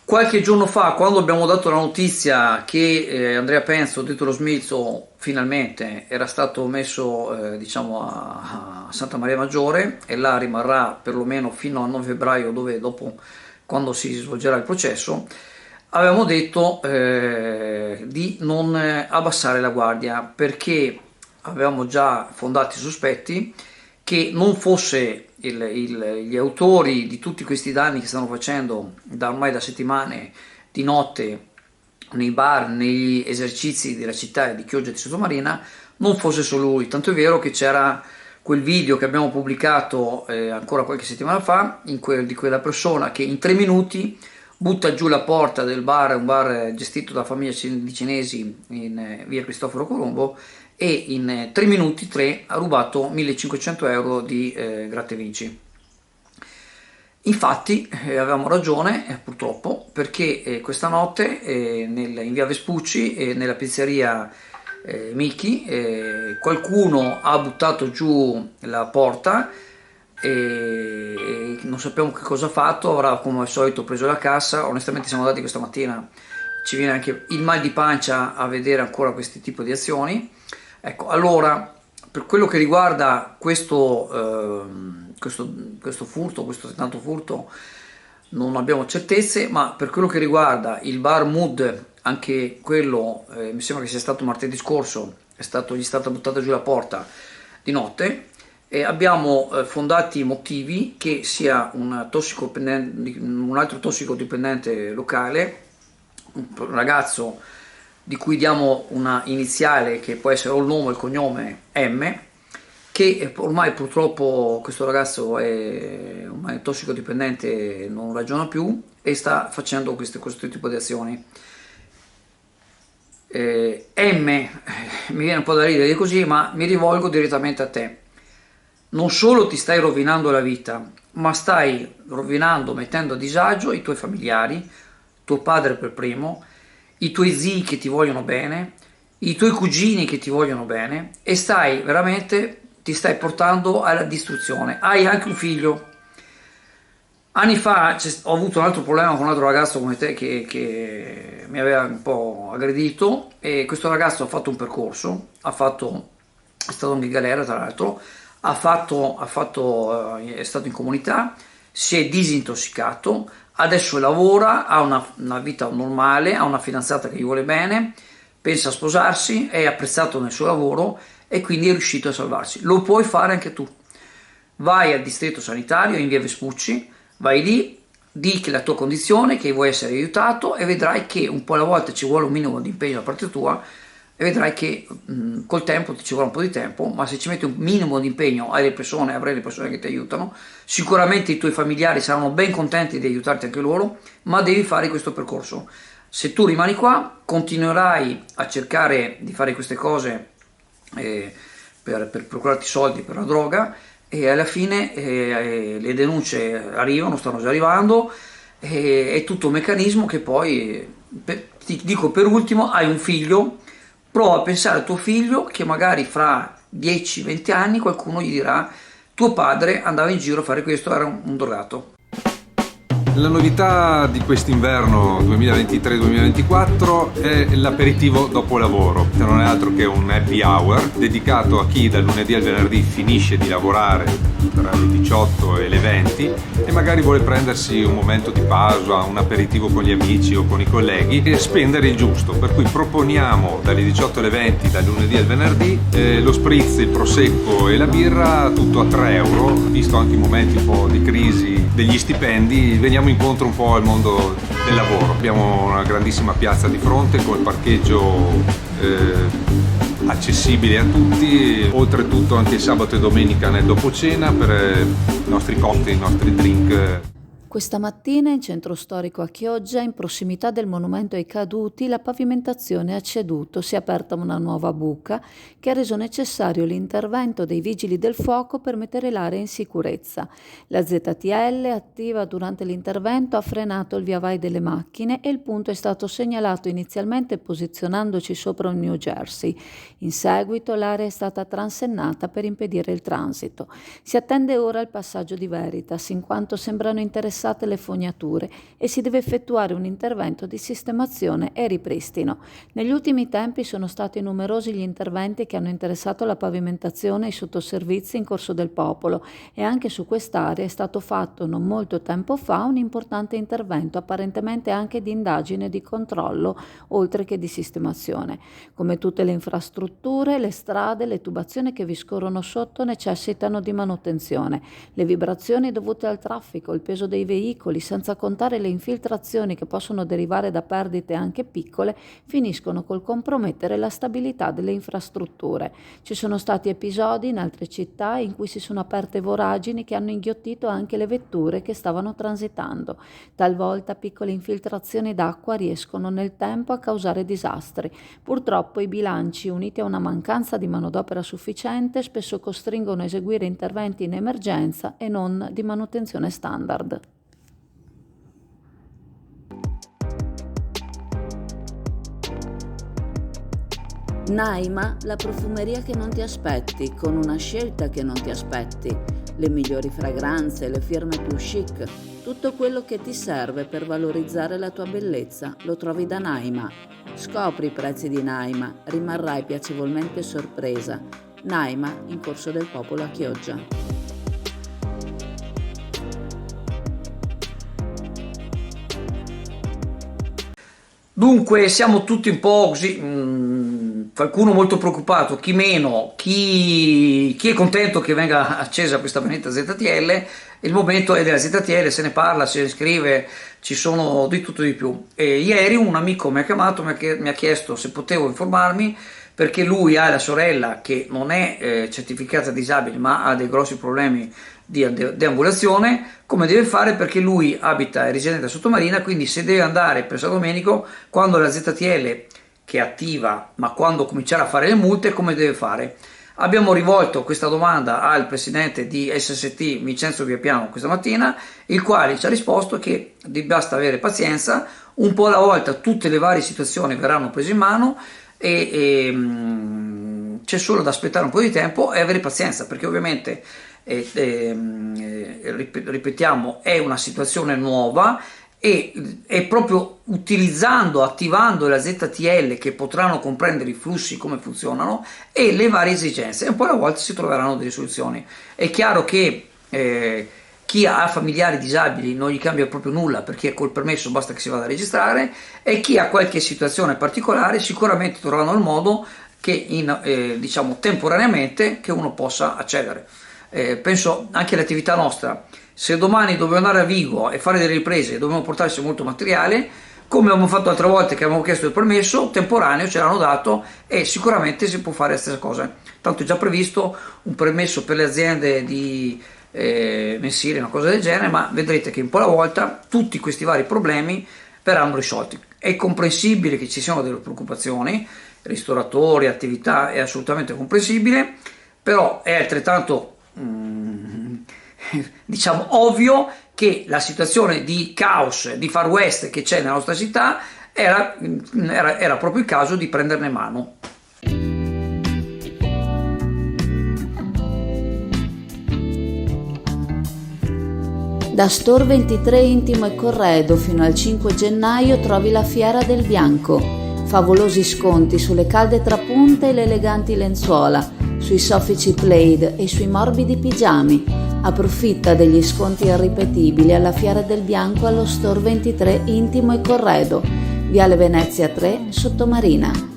Qualche giorno fa, quando abbiamo dato la notizia che Andrea Penzo, detto lo Smilzo, finalmente era stato messo diciamo a Santa Maria Maggiore e là rimarrà perlomeno fino al 9 febbraio, dove dopo, quando si svolgerà il processo, avevamo detto di non abbassare la guardia perché avevamo già fondati sospetti che non fosse gli autori di tutti questi danni che stanno facendo ormai da settimane di notte nei bar, negli esercizi della città di Chioggia di Sottomarina, non fosse solo lui. Tanto è vero che c'era quel video che abbiamo pubblicato ancora qualche settimana fa, di quella persona che in 3 minuti butta giù la porta del bar, un bar gestito da famiglia di cinesi in via Cristoforo Colombo, e in 3 minuti, 3, ha rubato 1500 euro di gratta e vinci. Infatti avevamo ragione, purtroppo, perché questa notte in via Vespucci, nella pizzeria Miki, qualcuno ha buttato giù la porta e non sappiamo che cosa ha fatto, avrà come al solito preso la cassa. Onestamente siamo andati questa mattina, ci viene anche il mal di pancia a vedere ancora questi tipi di azioni. Ecco, allora, per quello che riguarda questo furto, questo tentato furto, non abbiamo certezze, ma per quello che riguarda il bar Mood, anche quello, mi sembra che sia stato martedì scorso, gli è stata buttata giù la porta di notte, e abbiamo fondati motivi che sia un altro tossicodipendente locale, un ragazzo di cui diamo una iniziale che può essere o il nome o il cognome M, che ormai purtroppo questo ragazzo è ormai tossicodipendente, non ragiona più e sta facendo questo tipo di azioni. Mi viene un po' da ridere così, ma mi rivolgo direttamente a te. Non solo ti stai rovinando la vita, ma stai rovinando, mettendo a disagio i tuoi familiari, tuo padre per primo, i tuoi zii che ti vogliono bene, i tuoi cugini che ti vogliono bene, e ti stai portando alla distruzione. Hai anche un figlio. Anni fa ho avuto un altro problema con un altro ragazzo come te che mi aveva un po' aggredito, e questo ragazzo ha fatto un percorso, è stato anche in galera tra l'altro, è stato in comunità, si è disintossicato, adesso lavora, ha una vita normale, ha una fidanzata che gli vuole bene, pensa a sposarsi, è apprezzato nel suo lavoro e quindi è riuscito a salvarsi. Lo puoi fare anche tu. Vai al distretto sanitario in via Vespucci, vai lì, di che la tua condizione, che vuoi essere aiutato, e vedrai che un po' alla volta ci vuole un minimo di impegno da parte tua, e vedrai che col tempo ci vorrà un po' di tempo, ma se ci metti un minimo di impegno avrai le persone che ti aiutano, sicuramente i tuoi familiari saranno ben contenti di aiutarti anche loro, ma devi fare questo percorso. Se tu rimani qua, continuerai a cercare di fare queste cose per procurarti soldi per la droga, e alla fine le denunce arrivano, stanno già arrivando, è tutto un meccanismo che poi, ti dico per ultimo, hai un figlio. Prova a pensare a tuo figlio che magari fra 10-20 anni qualcuno gli dirà: tuo padre andava in giro a fare questo, era un drogato. La novità di quest'inverno 2023-2024 è l'aperitivo dopo lavoro, che non è altro che un happy hour dedicato a chi dal lunedì al venerdì finisce di lavorare tra le 18 e le 20 e magari vuole prendersi un momento di pausa, un aperitivo con gli amici o con i colleghi e spendere il giusto, per cui proponiamo dalle 18 alle 20 dal lunedì al venerdì lo spritz, il prosecco e la birra tutto a 3 euro, visto anche i momenti un po' di crisi degli stipendi, veniamo incontro un po' al mondo del lavoro. Abbiamo una grandissima piazza di fronte col parcheggio accessibile a tutti, oltretutto anche il sabato e domenica nel dopocena per i nostri cocktail, i nostri drink. Questa mattina in centro storico a Chioggia, in prossimità del monumento ai caduti, la pavimentazione ha ceduto, si è aperta una nuova buca che ha reso necessario l'intervento dei vigili del fuoco per mettere l'area in sicurezza. La ZTL, attiva durante l'intervento, ha frenato il via vai delle macchine e il punto è stato segnalato inizialmente posizionandoci sopra un New Jersey. In seguito l'area è stata transennata per impedire il transito. Si attende ora il passaggio di Veritas, in quanto sembrano interessati cessate le fognature e si deve effettuare un intervento di sistemazione e ripristino. Negli ultimi tempi sono stati numerosi gli interventi che hanno interessato la pavimentazione e i sottoservizi in Corso del Popolo e anche su quest'area è stato fatto non molto tempo fa un importante intervento, apparentemente anche di indagine e di controllo, oltre che di sistemazione. Come tutte le infrastrutture, le strade, le tubazioni che vi scorrono sotto necessitano di manutenzione. Le vibrazioni dovute al traffico, il peso dei veicoli, senza contare le infiltrazioni che possono derivare da perdite anche piccole, finiscono col compromettere la stabilità delle infrastrutture. Ci sono stati episodi in altre città in cui si sono aperte voragini che hanno inghiottito anche le vetture che stavano transitando. Talvolta piccole infiltrazioni d'acqua riescono nel tempo a causare disastri. Purtroppo i bilanci, uniti a una mancanza di manodopera sufficiente, spesso costringono a eseguire interventi in emergenza e non di manutenzione standard. Naima, la profumeria che non ti aspetti, con una scelta che non ti aspetti, le migliori fragranze, le firme più chic, tutto quello che ti serve per valorizzare la tua bellezza lo trovi da Naima. Scopri i prezzi di Naima, rimarrai piacevolmente sorpresa. Naima, in Corso del Popolo a Chioggia. Dunque siamo tutti un po' così, qualcuno molto preoccupato, chi meno, chi è contento che venga accesa questa benedetta ZTL. Il momento è della ZTL, se ne parla, se ne scrive, ci sono di tutto di più. E ieri un amico mi ha chiamato, mi ha chiesto se potevo informarmi, perché lui ha la sorella che non è certificata disabile ma ha dei grossi problemi di deambulazione, come deve fare, perché lui abita e risiede a Sottomarina, quindi se deve andare per San Domenico, quando la ZTL che è attiva, ma quando comincerà a fare le multe, come deve fare? Abbiamo rivolto questa domanda al presidente di SST Vincenzo Viapiano questa mattina, il quale ci ha risposto che basta avere pazienza, un po' alla volta tutte le varie situazioni verranno prese in mano e c'è solo da aspettare un po' di tempo e avere pazienza, perché ovviamente ripetiamo, è una situazione nuova e è proprio utilizzando, attivando la ZTL che potranno comprendere i flussi, come funzionano e le varie esigenze, e un po' alla volta si troveranno delle soluzioni. È chiaro che chi ha familiari disabili non gli cambia proprio nulla, perché col permesso basta che si vada a registrare, e chi ha qualche situazione particolare sicuramente trovano il modo che diciamo temporaneamente che uno possa accedere. Penso anche all'attività nostra. Se domani dobbiamo andare a Vigo e fare delle riprese e dobbiamo portarci molto materiale, come abbiamo fatto altre volte che abbiamo chiesto il permesso temporaneo, ce l'hanno dato e sicuramente si può fare la stessa cosa. Tanto è già previsto un permesso per le aziende di mensili, una cosa del genere, ma vedrete che un po' alla volta tutti questi vari problemi verranno risolti. È comprensibile che ci siano delle preoccupazioni, ristoratori, attività, è assolutamente comprensibile, però è altrettanto diciamo ovvio che la situazione di caos, di Far West che c'è nella nostra città era proprio il caso di prenderne mano. Da Stor 23 Intimo e Corredo fino al 5 gennaio trovi la Fiera del Bianco. Favolosi sconti sulle calde trapunte e le eleganti lenzuola, sui soffici plaid e sui morbidi pigiami. Approfitta degli sconti irripetibili alla Fiera del Bianco allo Stor 23 Intimo e Corredo, Viale Venezia 3, Sottomarina.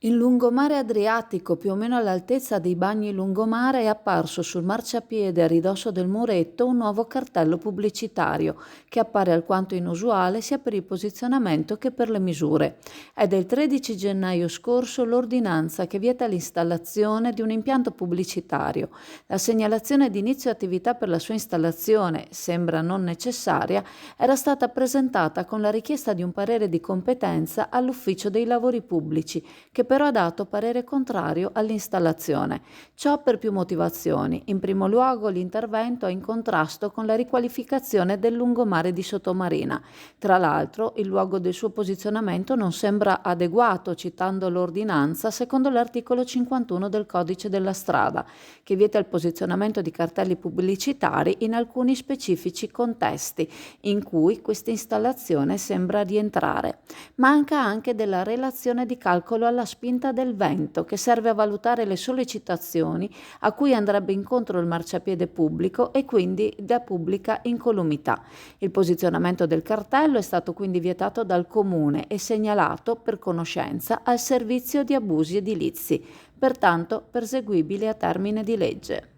In lungomare Adriatico, più o meno all'altezza dei bagni lungomare, è apparso sul marciapiede a ridosso del muretto un nuovo cartello pubblicitario che appare alquanto inusuale sia per il posizionamento che per le misure. È del 13 gennaio scorso l'ordinanza che vieta l'installazione di un impianto pubblicitario. La segnalazione di inizio attività per la sua installazione, sembra non necessaria, era stata presentata con la richiesta di un parere di competenza all'Ufficio dei Lavori Pubblici, che però ha dato dato parere contrario all'installazione. Ciò per più motivazioni. In primo luogo, l'intervento è in contrasto con la riqualificazione del lungomare di Sottomarina. Tra l'altro, il luogo del suo posizionamento non sembra adeguato, citando l'ordinanza secondo l'articolo 51 del Codice della Strada, che vieta il posizionamento di cartelli pubblicitari in alcuni specifici contesti in cui questa installazione sembra rientrare. Manca anche della relazione di calcolo alla spinta del vento, che serve a valutare le sollecitazioni a cui andrebbe incontro il marciapiede pubblico e quindi da pubblica incolumità. Il posizionamento del cartello è stato quindi vietato dal Comune e segnalato per conoscenza al Servizio di Abusi Edilizi, pertanto perseguibile a termine di legge.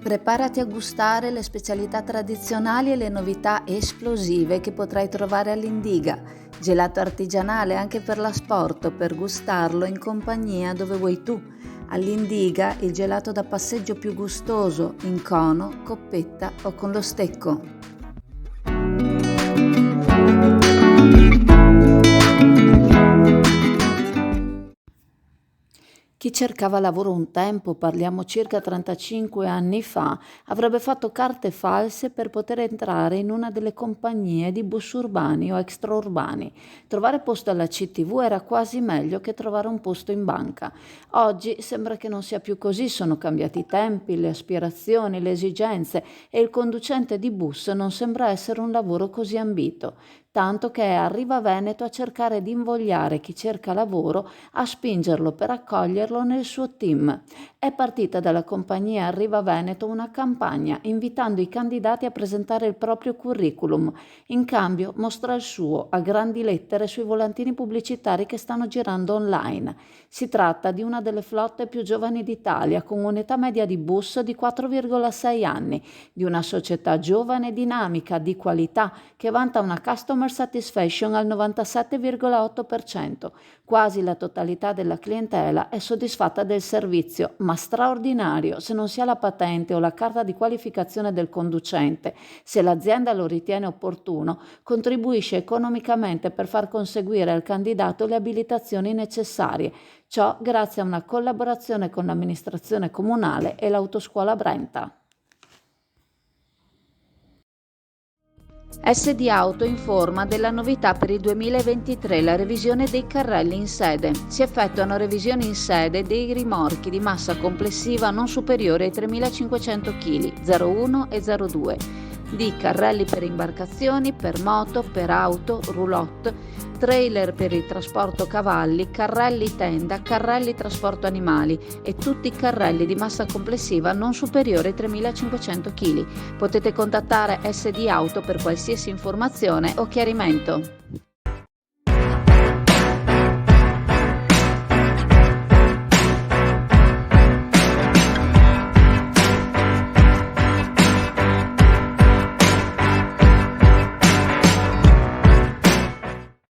Preparati a gustare le specialità tradizionali e le novità esplosive che potrai trovare all'Indiga. Gelato artigianale anche per l'asporto, per gustarlo in compagnia dove vuoi tu. All'Indiga il gelato da passeggio più gustoso, in cono, coppetta o con lo stecco. Chi cercava lavoro un tempo, parliamo circa 35 anni fa, avrebbe fatto carte false per poter entrare in una delle compagnie di bus urbani o extraurbani. Trovare posto alla CTV era quasi meglio che trovare un posto in banca. Oggi sembra che non sia più così, sono cambiati i tempi, le aspirazioni, le esigenze e il conducente di bus non sembra essere un lavoro così ambito. Tanto che è Arriva Veneto a cercare di invogliare chi cerca lavoro a spingerlo per accoglierlo nel suo team. È partita dalla compagnia Arriva Veneto una campagna invitando i candidati a presentare il proprio curriculum. In cambio mostra il suo a grandi lettere sui volantini pubblicitari che stanno girando online. Si tratta di una delle flotte più giovani d'Italia, con un'età media di bus di 4,6 anni, di una società giovane e dinamica, di qualità, che vanta una customer satisfaction al 97,8%. Quasi la totalità della clientela è soddisfatta del servizio, ma straordinario se non si ha la patente o la carta di qualificazione del conducente. Se l'azienda lo ritiene opportuno, contribuisce economicamente per far conseguire al candidato le abilitazioni necessarie. Ciò grazie a una collaborazione con l'amministrazione comunale e l'autoscuola Brenta. SD Auto informa della novità per il 2023, la revisione dei carrelli in sede. Si effettuano revisioni in sede dei rimorchi di massa complessiva non superiore ai 3.500 kg, 01 e 02, di carrelli per imbarcazioni, per moto, per auto, roulotte, trailer per il trasporto cavalli, carrelli tenda, carrelli trasporto animali e tutti i carrelli di massa complessiva non superiore ai 3.500 kg. Potete contattare SD Auto per qualsiasi informazione o chiarimento.